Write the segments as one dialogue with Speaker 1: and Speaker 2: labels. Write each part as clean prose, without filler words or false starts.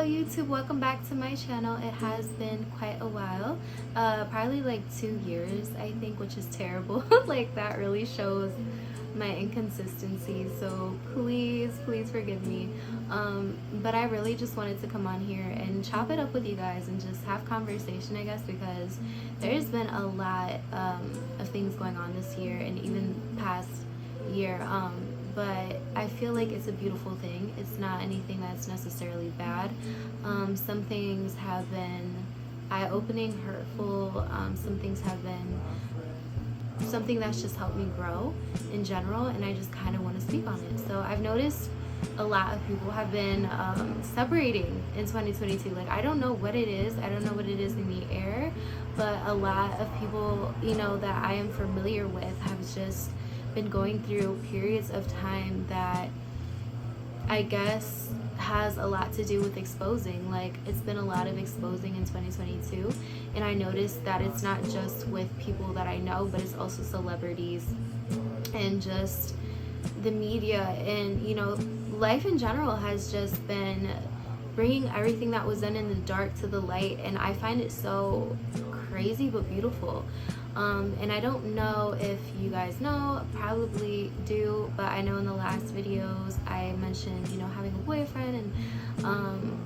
Speaker 1: Hello YouTube, welcome back to my channel. It has been quite a while, probably like 2 years I think, which is terrible. Like that really shows my inconsistency, so please forgive me. But I really just wanted to come on here and chop it up with you guys and just have conversation, I guess, because there's been a lot of things going on this year and even past year, but I feel like it's a beautiful thing. It's not anything that's necessarily bad. Some things have been eye-opening, hurtful. Some things have been something that's just helped me grow in general, and I just kind of want to speak on it. So I've noticed a lot of people have been separating in 2022. Like, I don't know what it is. I don't know what it is in the air, but a lot of people, you know, that I am familiar with have just been going through periods of time that I guess has a lot to do with exposing. Like, it's been a lot of exposing in 2022, and I noticed that it's not just with people that I know, but it's also celebrities and just the media, and you know, life in general has just been bringing everything that was done in the dark to the light, and I find it so crazy but beautiful. And I don't know if you guys know, probably do, but I know in the last videos I mentioned, you know, having a boyfriend and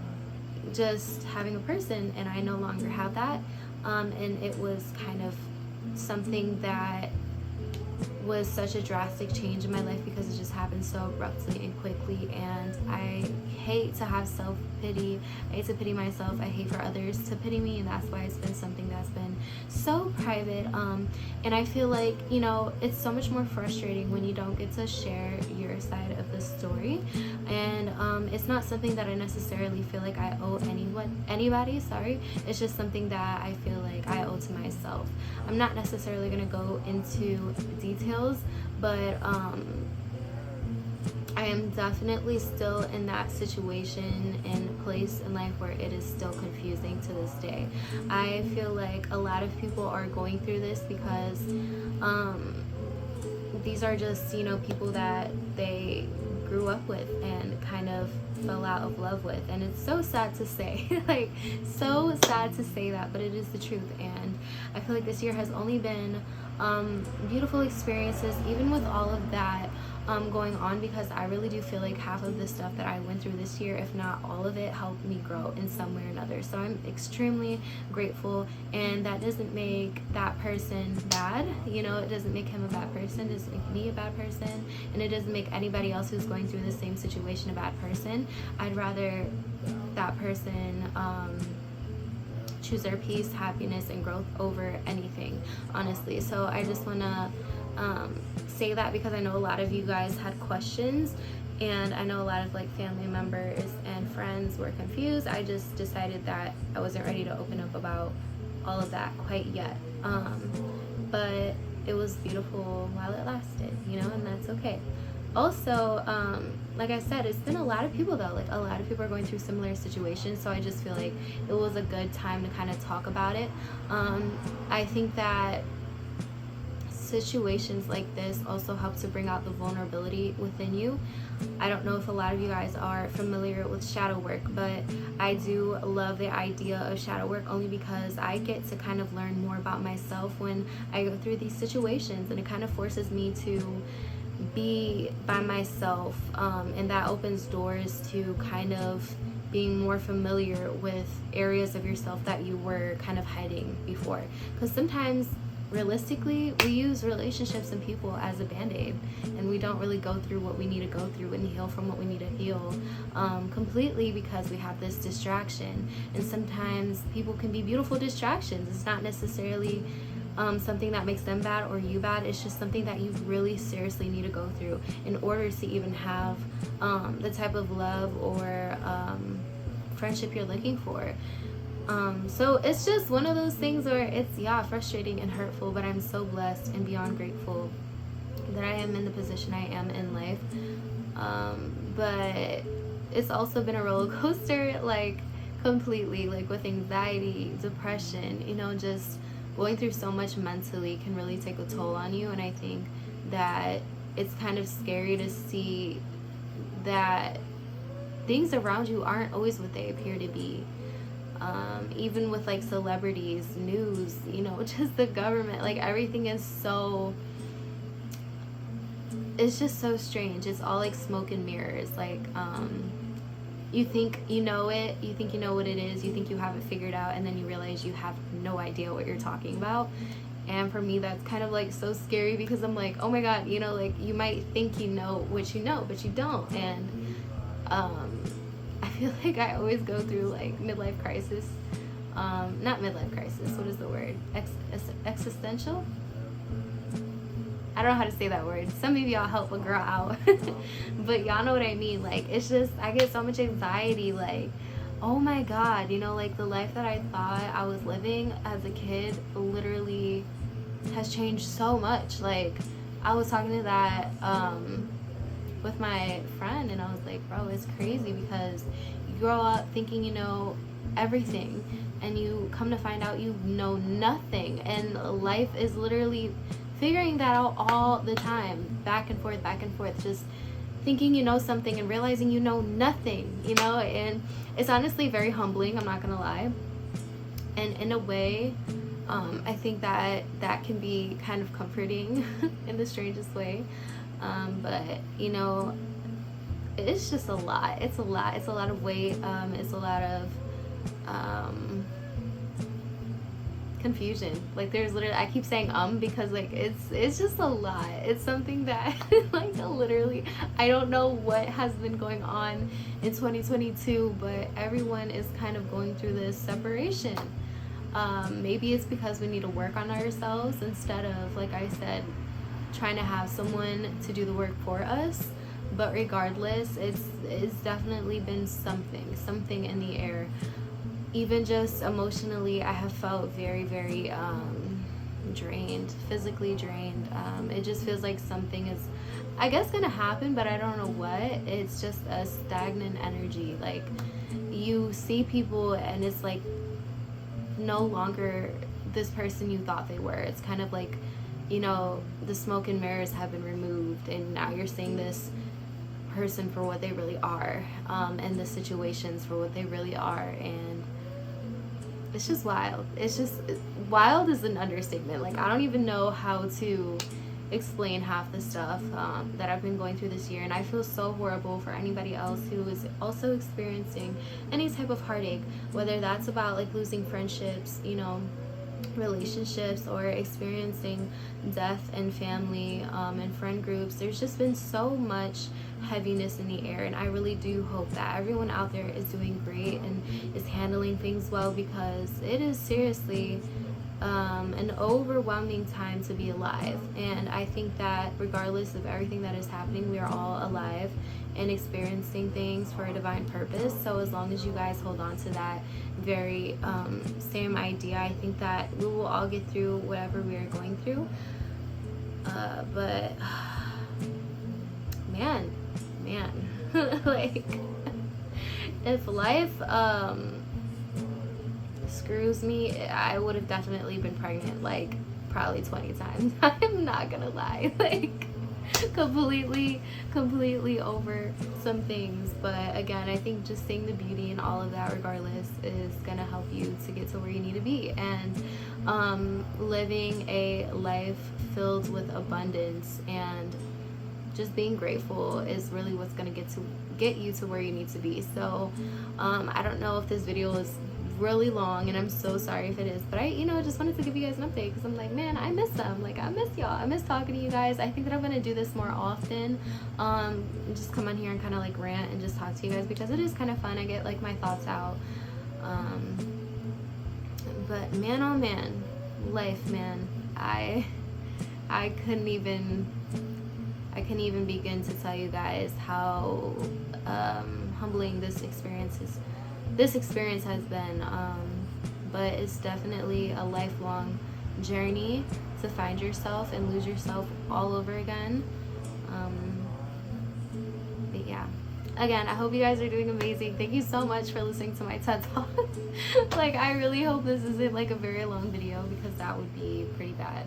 Speaker 1: just having a person, and I no longer have that. And it was kind of something that was such a drastic change in my life because it just happened so abruptly and quickly, and I hate to have self-pity. I hate to pity myself. I hate for others to pity me, and that's why it's been something that's been so private. And I feel like, you know, it's so much more frustrating when you don't get to share your side of the story, and it's not something that I necessarily feel like I owe anybody, sorry. It's just something that I feel like I owe to myself. I'm not necessarily going to go into details, but I am definitely still in that situation and place in life where it is still confusing to this day. I feel like a lot of people are going through this because these are just, you know, people that they grew up with and kind of fell out of love with, and it's so sad to say like so sad to say that, but it is the truth. And I feel like this year has only been beautiful experiences, even with all of that going on, because I really do feel like half of the stuff that I went through this year, if not all of it, helped me grow in some way or another. So I'm extremely grateful, and that doesn't make that person bad, you know. It doesn't make him a bad person, it doesn't make me a bad person, and it doesn't make anybody else who's going through the same situation a bad person. I'd rather that person choose their peace, happiness, and growth over anything, honestly. So I just want to say that because I know a lot of you guys had questions, and I know a lot of like family members and friends were confused. I just decided that I wasn't ready to open up about all of that quite yet, but it was beautiful while it lasted, you know, and that's okay. Also, like I said, it's been a lot of people though, like a lot of people are going through similar situations, so I just feel like it was a good time to kind of talk about it. I think that situations like this also help to bring out the vulnerability within you. I don't know if a lot of you guys are familiar with shadow work, but I do love the idea of shadow work only because I get to kind of learn more about myself when I go through these situations, and it kind of forces me to be by myself, and that opens doors to kind of being more familiar with areas of yourself that you were kind of hiding before. Because sometimes realistically we use relationships and people as a band-aid, and we don't really go through what we need to go through and heal from what we need to heal completely, because we have this distraction. And sometimes people can be beautiful distractions. It's not necessarily something that makes them bad or you bad. It's just something that you really seriously need to go through in order to even have the type of love or friendship you're looking for. So it's just one of those things where it's, yeah, frustrating and hurtful, but I'm so blessed and beyond grateful that I am in the position I am in life. But it's also been a roller coaster, like completely, like with anxiety, depression, you know, just going through so much mentally can really take a toll on you. And I think that it's kind of scary to see that things around you aren't always what they appear to be. Even with like celebrities, news, you know, just the government, like everything is so, it's just so strange. It's all like smoke and mirrors. Like you think you know it, you think you know what it is, you think you have it figured out, and then you realize you have no idea what you're talking about. And for me, that's kind of like so scary, because I'm like, oh my god, you know, like you might think you know what you know, but you don't. And I feel like I always go through like midlife crisis. Not midlife crisis, what is the word? Existential? I don't know how to say that word. Some of y'all help a girl out. But y'all know what I mean. Like, it's just, I get so much anxiety. Like, oh my god, you know, like the life that I thought I was living as a kid literally has changed so much. Like, I was talking to that with my friend, and I was like, bro, it's crazy, because you grow up thinking you know everything, and you come to find out you know nothing. And life is literally figuring that out all the time, back and forth, just thinking you know something and realizing you know nothing, you know. And it's honestly very humbling, I'm not gonna lie. And in a way, I think that can be kind of comforting in the strangest way. But you know, it's just a lot. It's a lot of weight. It's a lot of confusion. Like, there's literally, I keep saying because like it's just a lot. It's something that like literally I don't know what has been going on in 2022, but everyone is kind of going through this separation. Maybe it's because we need to work on ourselves instead of, like I said, trying to have someone to do the work for us. But regardless, it's definitely been something in the air. Even just emotionally, I have felt very, very drained, physically drained. It just feels like something is, I guess, gonna happen, but I don't know what. It's just a stagnant energy. Like, you see people and it's like no longer this person you thought they were. It's kind of like, you know, the smoke and mirrors have been removed, and now you're seeing this person for what they really are, and the situations for what they really are. And it's just wild. It's just, wild is an understatement. Like, I don't even know how to explain half the stuff that I've been going through this year. And I feel so horrible for anybody else who is also experiencing any type of heartache, whether that's about like losing friendships, you know, relationships, or experiencing death in family and friend groups. There's just been so much heaviness in the air, and I really do hope that everyone out there is doing great and is handling things well, because it is seriously an overwhelming time to be alive. And I think that regardless of everything that is happening, we are all alive and experiencing things for a divine purpose. So as long as you guys hold on to that very same idea, I think that we will all get through whatever we are going through. But man like, if life screws me, I would have definitely been pregnant like probably 20 times. I'm not gonna lie. Like, completely over some things. But again, I think just seeing the beauty in all of that regardless is gonna help you to get to where you need to be. And living a life filled with abundance and just being grateful is really what's gonna get you to where you need to be. So I don't know if this video is really long, and I'm so sorry if it is, but I, you know, just wanted to give you guys an update, because I'm like, man, I miss them. Like, I miss y'all. I miss talking to you guys. I think that I'm gonna do this more often, just come on here and kind of like rant and just talk to you guys, because it is kind of fun. I get like my thoughts out. But man, oh man, life, man, I couldn't even begin to tell you guys how humbling this experience has been. But it's definitely a lifelong journey to find yourself and lose yourself all over again. But yeah, again, I hope you guys are doing amazing. Thank you so much for listening to my TED Talk. Like, I really hope this isn't like a very long video, because that would be pretty bad.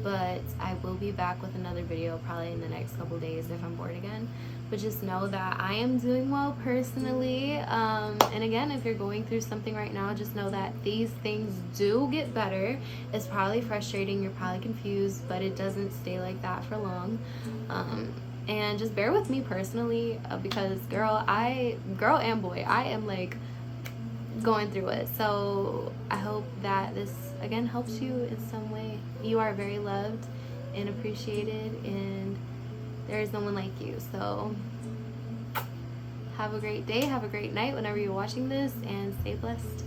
Speaker 1: But I will be back with another video probably in the next couple days if I'm bored again. but just know that I am doing well personally. And again, if you're going through something right now, just know that these things do get better. It's probably frustrating, you're probably confused, but it doesn't stay like that for long. And just bear with me personally, because girl and boy, I am like going through it. So I hope that this again helps you in some way. You are very loved and appreciated, and there is no one like you. So have a great day, have a great night whenever you're watching this, and stay blessed.